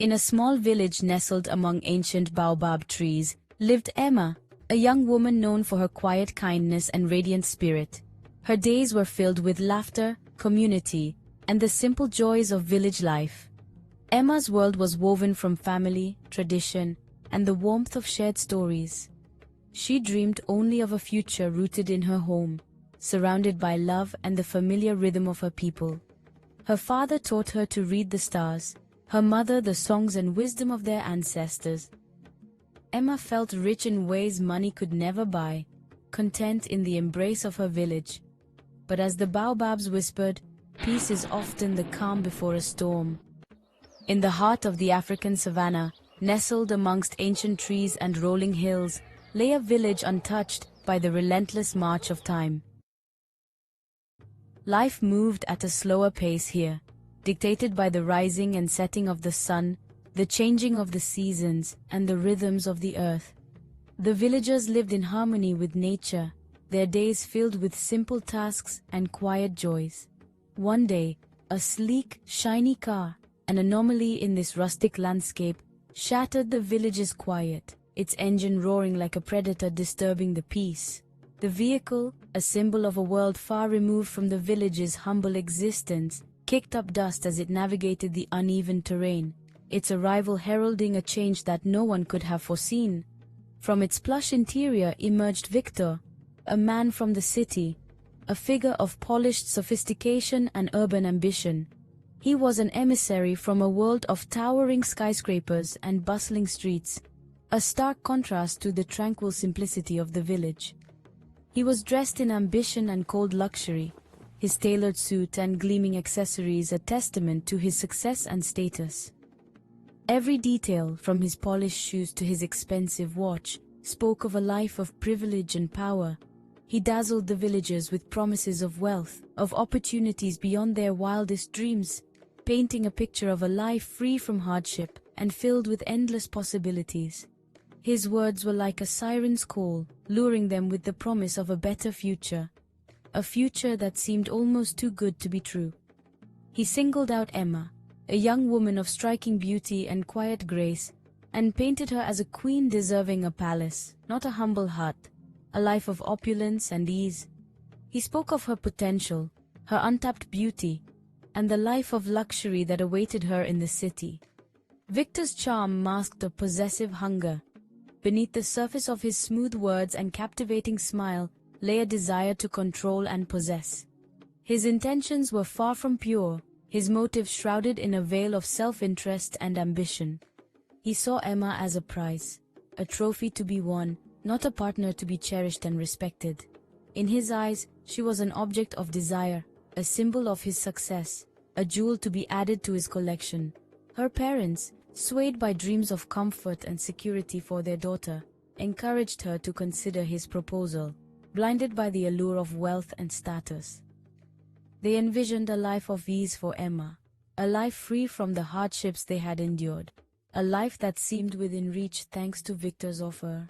In a small village nestled among ancient baobab trees, lived Emma, a young woman known for her quiet kindness and radiant spirit. Her days were filled with laughter, community, and the simple joys of village life. Emma's world was woven from family, tradition, and the warmth of shared stories. She dreamed only of a future rooted in her home, surrounded by love and the familiar rhythm of her people. Her father taught her to read the stars, her mother the songs and wisdom of their ancestors. Emma felt rich in ways money could never buy, content in the embrace of her village. But as the baobabs whispered, peace is often the calm before a storm. In the heart of the African savanna, nestled amongst ancient trees and rolling hills, lay a village untouched by the relentless march of time. Life moved at a slower pace here, dictated by the rising and setting of the sun, the changing of the seasons, and the rhythms of the earth. The villagers lived in harmony with nature, their days filled with simple tasks and quiet joys. One day, a sleek, shiny car, an anomaly in this rustic landscape, shattered the village's quiet, its engine roaring like a predator disturbing the peace. The vehicle, a symbol of a world far removed from the village's humble existence, kicked up dust as it navigated the uneven terrain, its arrival heralding a change that no one could have foreseen. From its plush interior emerged Victor, a man from the city, a figure of polished sophistication and urban ambition. He was an emissary from a world of towering skyscrapers and bustling streets, a stark contrast to the tranquil simplicity of the village. He was dressed in ambition and cold luxury, his tailored suit and gleaming accessories a testament to his success and status. Every detail, from his polished shoes to his expensive watch, spoke of a life of privilege and power. He dazzled the villagers with promises of wealth, of opportunities beyond their wildest dreams, painting a picture of a life free from hardship and filled with endless possibilities. His words were like a siren's call, luring them with the promise of a better future, a future that seemed almost too good to be true. He singled out Emma, a young woman of striking beauty and quiet grace, and painted her as a queen deserving a palace, not a humble hut, a life of opulence and ease. He spoke of her potential, her untapped beauty, and the life of luxury that awaited her in the city. Victor's charm masked a possessive hunger. Beneath the surface of his smooth words and captivating smile lay a desire to control and possess. His intentions were far from pure, his motives shrouded in a veil of self-interest and ambition. He saw Emma as a prize, a trophy to be won, not a partner to be cherished and respected. In his eyes, she was an object of desire, a symbol of his success, a jewel to be added to his collection. Her parents, swayed by dreams of comfort and security for their daughter, encouraged her to consider his proposal, blinded by the allure of wealth and status. They envisioned a life of ease for Emma, a life free from the hardships they had endured, a life that seemed within reach thanks to Victor's offer.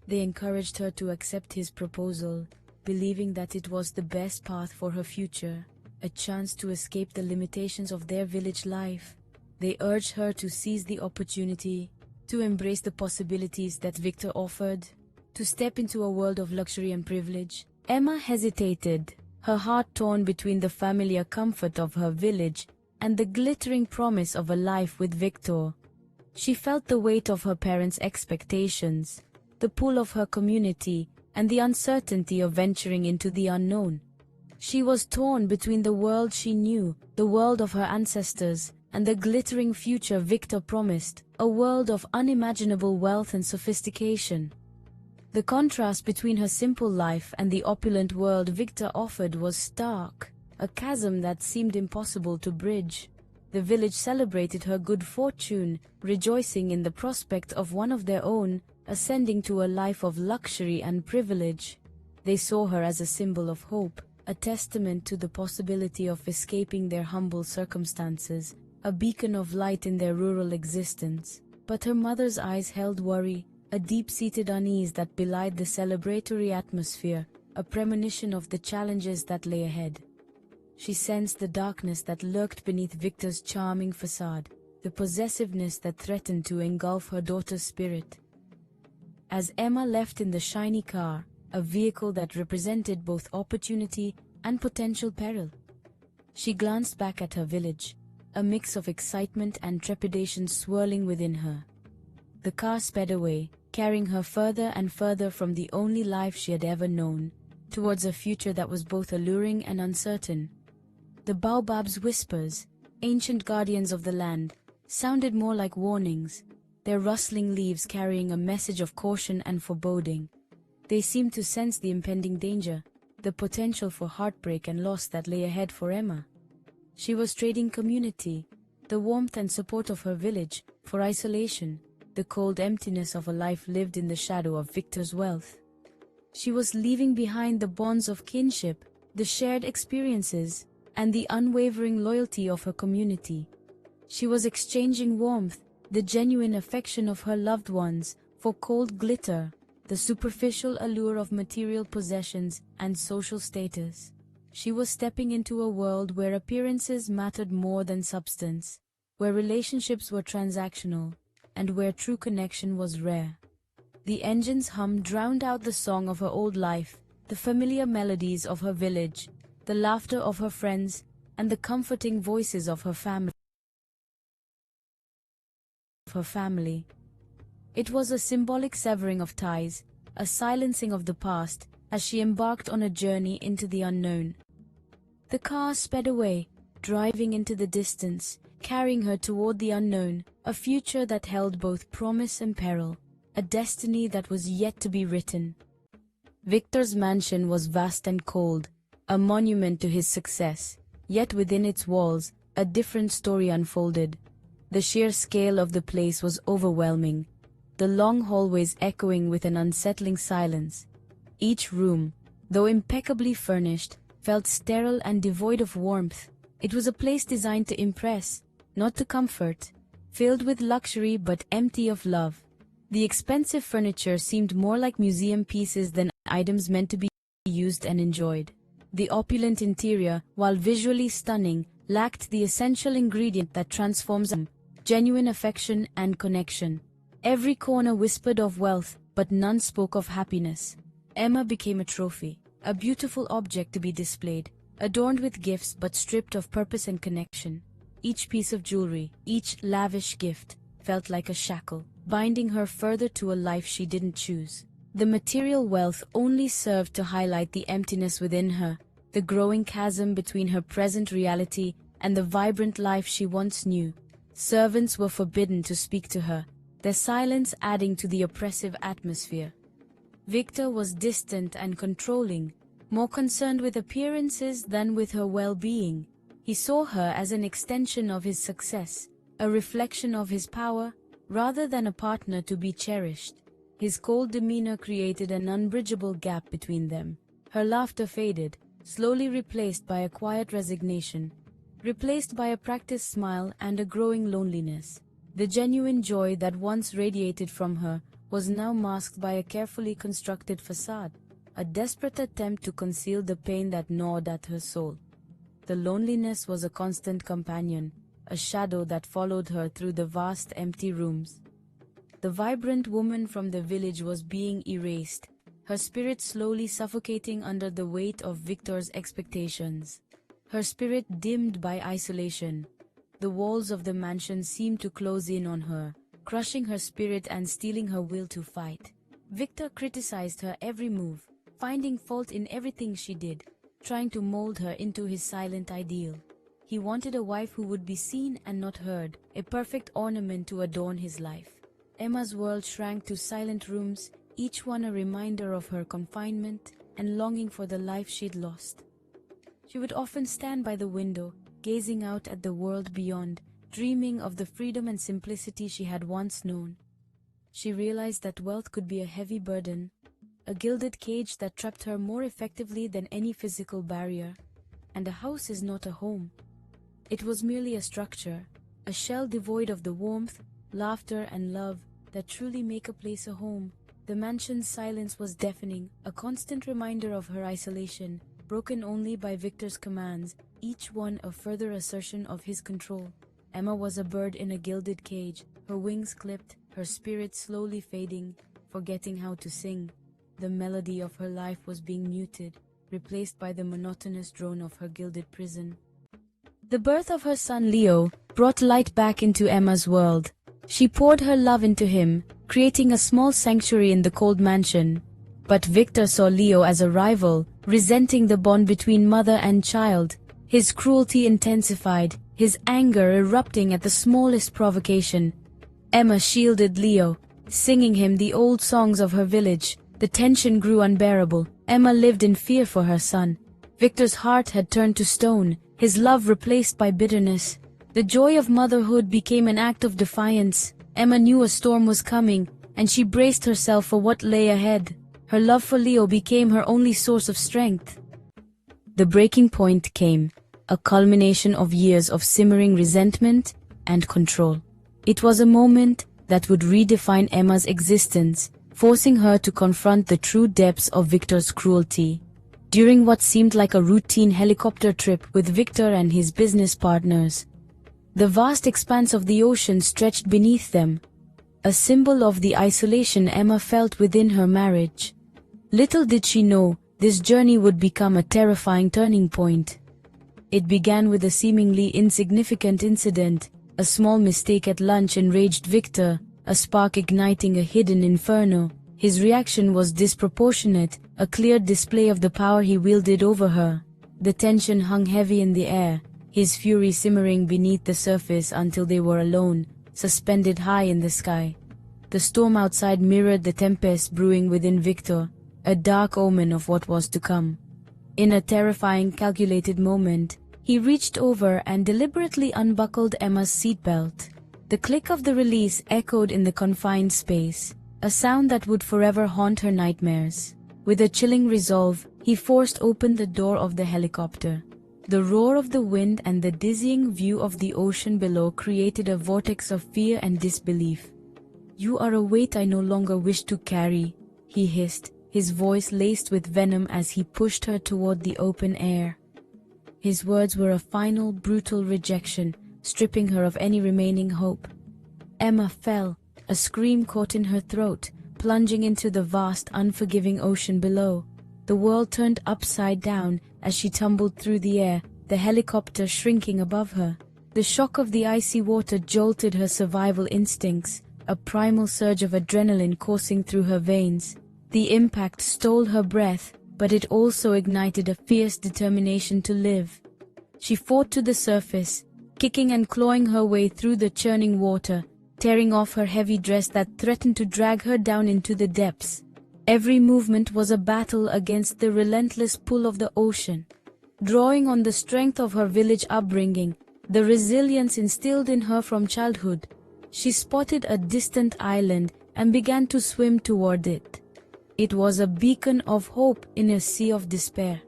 They encouraged her to accept his proposal, believing that it was the best path for her future, a chance to escape the limitations of their village life. They urged her to seize the opportunity, to embrace the possibilities that Victor offered, to step into a world of luxury and privilege. Emma hesitated, her heart torn between the familiar comfort of her village and the glittering promise of a life with Victor. She felt the weight of her parents' expectations, the pull of her community, and the uncertainty of venturing into the unknown. She was torn between the world she knew, the world of her ancestors, and the glittering future Victor promised, a world of unimaginable wealth and sophistication. The contrast between her simple life and the opulent world Victor offered was stark, a chasm that seemed impossible to bridge. The village celebrated her good fortune, rejoicing in the prospect of one of their own, ascending to a life of luxury and privilege. They saw her as a symbol of hope, a testament to the possibility of escaping their humble circumstances, a beacon of light in their rural existence. But her mother's eyes held worry, a deep-seated unease that belied the celebratory atmosphere, a premonition of the challenges that lay ahead. She sensed the darkness that lurked beneath Victor's charming facade, the the possessiveness that threatened to engulf her daughter's spirit. As Emma left in the shiny car, a vehicle that represented both opportunity and potential peril, she glanced back at her village, a mix of excitement and trepidation swirling within her. The car sped away, carrying her further and further from the only life she had ever known, towards a future that was both alluring and uncertain. The baobab's whispers, ancient guardians of the land, sounded more like warnings, their rustling leaves carrying a message of caution and foreboding. They seemed to sense the impending danger, the potential for heartbreak and loss that lay ahead for Emma. She was trading community, the warmth and support of her village, for isolation, the cold emptiness of a life lived in the shadow of Victor's wealth. She was leaving behind the bonds of kinship, the shared experiences, and the unwavering loyalty of her community. She was exchanging warmth, the genuine affection of her loved ones, for cold glitter, the superficial allure of material possessions and social status. She was stepping into a world where appearances mattered more than substance, where relationships were transactional, and where true connection was rare. The engine's hum drowned out the song of her old life, the familiar melodies of her village, the laughter of her friends, and the comforting voices of her family. It was a symbolic severing of ties, a silencing of the past, as she embarked on a journey into the unknown. The car sped away, driving into the distance, carrying her toward the unknown, a future that held both promise and peril, a destiny that was yet to be written. Victor's mansion was vast and cold, a monument to his success, yet within its walls, a different story unfolded. The sheer scale of the place was overwhelming, the long hallways echoing with an unsettling silence. Each room, though impeccably furnished, felt sterile and devoid of warmth. It was a place designed to impress, not to comfort, filled with luxury but empty of love. The expensive furniture seemed more like museum pieces than items meant to be used and enjoyed. The opulent interior, while visually stunning, lacked the essential ingredient that transforms genuine affection and connection. Every corner whispered of wealth, but none spoke of happiness. Emma became a trophy, a beautiful object to be displayed, adorned with gifts but stripped of purpose and connection. Each piece of jewelry, each lavish gift, felt like a shackle, binding her further to a life she didn't choose. The material wealth only served to highlight the emptiness within her, the growing chasm between her present reality and the vibrant life she once knew. Servants were forbidden to speak to her, their silence adding to the oppressive atmosphere. Victor was distant and controlling, more concerned with appearances than with her well-being. He saw her as an extension of his success, a reflection of his power, rather than a partner to be cherished. His cold demeanor created an unbridgeable gap between them. Her laughter faded, slowly replaced by a quiet resignation, replaced by a practiced smile and a growing loneliness. The genuine joy that once radiated from her was now masked by a carefully constructed facade, a desperate attempt to conceal the pain that gnawed at her soul. The loneliness was a constant companion, a shadow that followed her through the vast empty rooms. The vibrant woman from the village was being erased, her spirit slowly suffocating under the weight of Victor's expectations. Her spirit dimmed by isolation. The walls of the mansion seemed to close in on her, crushing her spirit and stealing her will to fight. Victor criticized her every move, finding fault in everything she did, trying to mold her into his silent ideal. He wanted a wife who would be seen and not heard, a perfect ornament to adorn his life. Emma's world shrank to silent rooms, each one a reminder of her confinement and longing for the life she'd lost. She would often stand by the window, gazing out at the world beyond, dreaming of the freedom and simplicity she had once known. She realized that wealth could be a heavy burden, a gilded cage that trapped her more effectively than any physical barrier. And a house is not a home. It was merely a structure, a shell devoid of the warmth, laughter, and love that truly make a place a home. The mansion's silence was deafening, a constant reminder of her isolation, broken only by Victor's commands, each one a further assertion of his control. Emma was a bird in a gilded cage, her wings clipped, her spirit slowly fading, forgetting how to sing. The melody of her life was being muted, replaced by the monotonous drone of her gilded prison. The birth of her son Leo brought light back into Emma's world. She poured her love into him, creating a small sanctuary in the cold mansion. But Victor saw Leo as a rival, resenting the bond between mother and child. His cruelty intensified, his anger erupting at the smallest provocation. Emma shielded Leo, singing him the old songs of her village. The tension grew unbearable. Emma lived in fear for her son. Victor's heart had turned to stone, his love replaced by bitterness. The joy of motherhood became an act of defiance. Emma knew a storm was coming, and she braced herself for what lay ahead. Her love for Leo became her only source of strength. The breaking point came, a culmination of years of simmering resentment and control. It was a moment that would redefine Emma's existence, forcing her to confront the true depths of Victor's cruelty. During what seemed like a routine helicopter trip with Victor and his business partners, the vast expanse of the ocean stretched beneath them, a symbol of the isolation Emma felt within her marriage. Little did she know, this journey would become a terrifying turning point. It began with a seemingly insignificant incident, a small mistake at lunch enraged Victor, a spark igniting a hidden inferno. His reaction was disproportionate, a clear display of the power he wielded over her. The tension hung heavy in the air, his fury simmering beneath the surface until they were alone, suspended high in the sky. The storm outside mirrored the tempest brewing within Victor, a dark omen of what was to come. In a terrifying, calculated moment, he reached over and deliberately unbuckled Emma's seatbelt. The click of the release echoed in the confined space, a sound that would forever haunt her nightmares. With a chilling resolve, he forced open the door of the helicopter. The roar of the wind and the dizzying view of the ocean below created a vortex of fear and disbelief. "You are a weight I no longer wish to carry," he hissed, his voice laced with venom as he pushed her toward the open air. His words were a final, brutal rejection, stripping her of any remaining hope. Emma fell, a scream caught in her throat, plunging into the vast, unforgiving ocean below. The world turned upside down as she tumbled through the air, the helicopter shrinking above her. The shock of the icy water jolted her survival instincts, a primal surge of adrenaline coursing through her veins. The impact stole her breath, but it also ignited a fierce determination to live. She fought to the surface, kicking and clawing her way through the churning water, tearing off her heavy dress that threatened to drag her down into the depths. Every movement was a battle against the relentless pull of the ocean. Drawing on the strength of her village upbringing, the resilience instilled in her from childhood, she spotted a distant island and began to swim toward it. It was a beacon of hope in a sea of despair.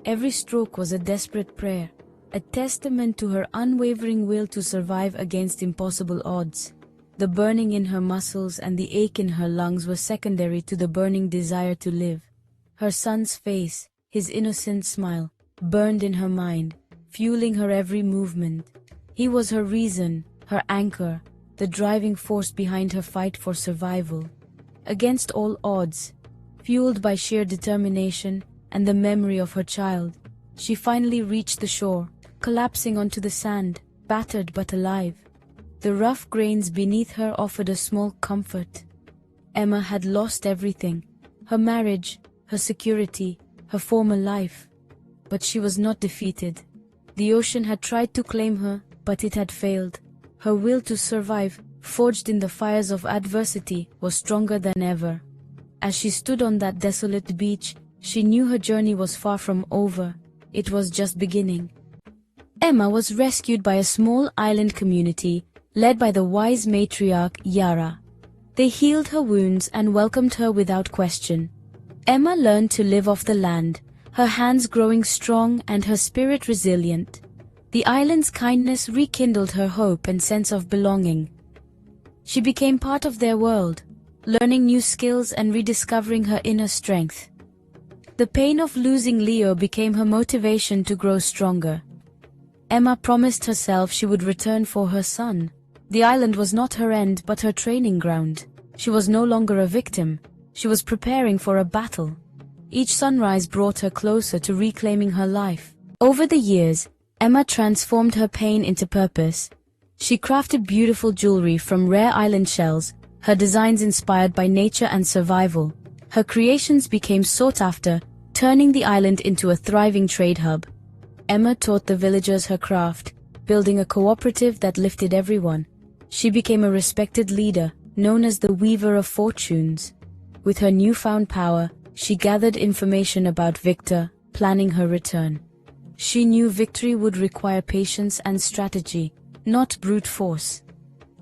Every stroke was a desperate prayer, a testament to her unwavering will to survive against impossible odds. The burning in her muscles and the ache in her lungs were secondary to the burning desire to live. Her son's face, his innocent smile, burned in her mind, fueling her every movement. He was her reason, her anchor, the driving force behind her fight for survival. Against all odds, fueled by sheer determination and the memory of her child, she finally reached the shore, collapsing onto the sand, battered but alive. The rough grains beneath her offered a small comfort. Emma had lost everything, her marriage, her security, her former life. But she was not defeated. The ocean had tried to claim her, but it had failed. Her will to survive, forged in the fires of adversity, was stronger than ever. As she stood on that desolate beach, she knew her journey was far from over. It was just beginning. Emma was rescued by a small island community, led by the wise matriarch Yara. They healed her wounds and welcomed her without question. Emma learned to live off the land, her hands growing strong and her spirit resilient. The island's kindness rekindled her hope and sense of belonging. She became part of their world, learning new skills and rediscovering her inner strength. The pain of losing Leo became her motivation to grow stronger. Emma promised herself she would return for her son. The island was not her end but her training ground. She was no longer a victim. She was preparing for a battle. Each sunrise brought her closer to reclaiming her life. Over the years, Emma transformed her pain into purpose. She crafted beautiful jewelry from rare island shells, her designs inspired by nature and survival. Her creations became sought after, turning the island into a thriving trade hub. Emma taught the villagers her craft, building a cooperative that lifted everyone. She became a respected leader, known as the Weaver of Fortunes. With her newfound power, she gathered information about Victor, planning her return. She knew victory would require patience and strategy, not brute force.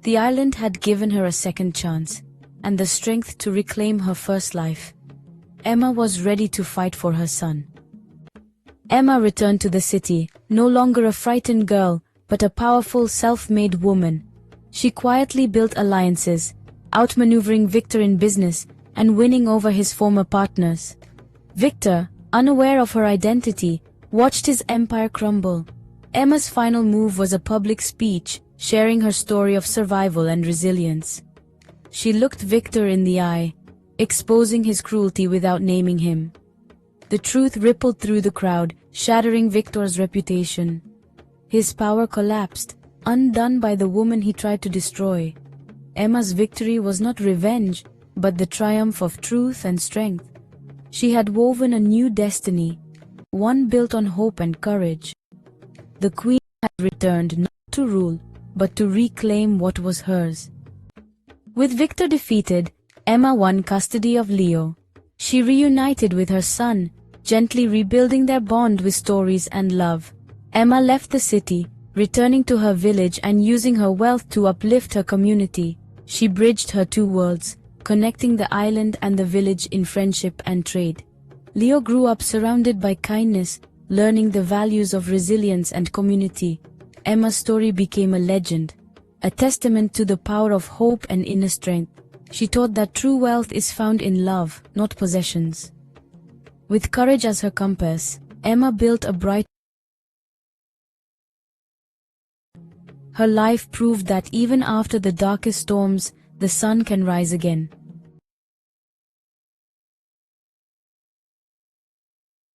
The island had given her a second chance, and the strength to reclaim her first life. Emma was ready to fight for her son. Emma returned to the city, no longer a frightened girl, but a powerful, self-made woman. She quietly built alliances, outmaneuvering Victor in business and winning over his former partners. Victor, unaware of her identity, watched his empire crumble. Emma's final move was a public speech, sharing her story of survival and resilience. She looked Victor in the eye, exposing his cruelty without naming him. The truth rippled through the crowd, shattering Victor's reputation. His power collapsed, undone by the woman he tried to destroy. Emma's victory was not revenge, but the triumph of truth and strength. She had woven a new destiny, one built on hope and courage. The queen had returned not to rule, but to reclaim what was hers. With Victor defeated, Emma won custody of Leo. She reunited with her son, gently rebuilding their bond with stories and love. Emma left the city, returning to her village and using her wealth to uplift her community. She bridged her two worlds, connecting the island and the village in friendship and trade. Leo grew up surrounded by kindness, learning the values of resilience and community. Emma's story became a legend, a testament to the power of hope and inner strength. She taught that true wealth is found in love, not possessions. With courage as her compass, Emma built a bright. Her life proved that even after the darkest storms, the sun can rise again.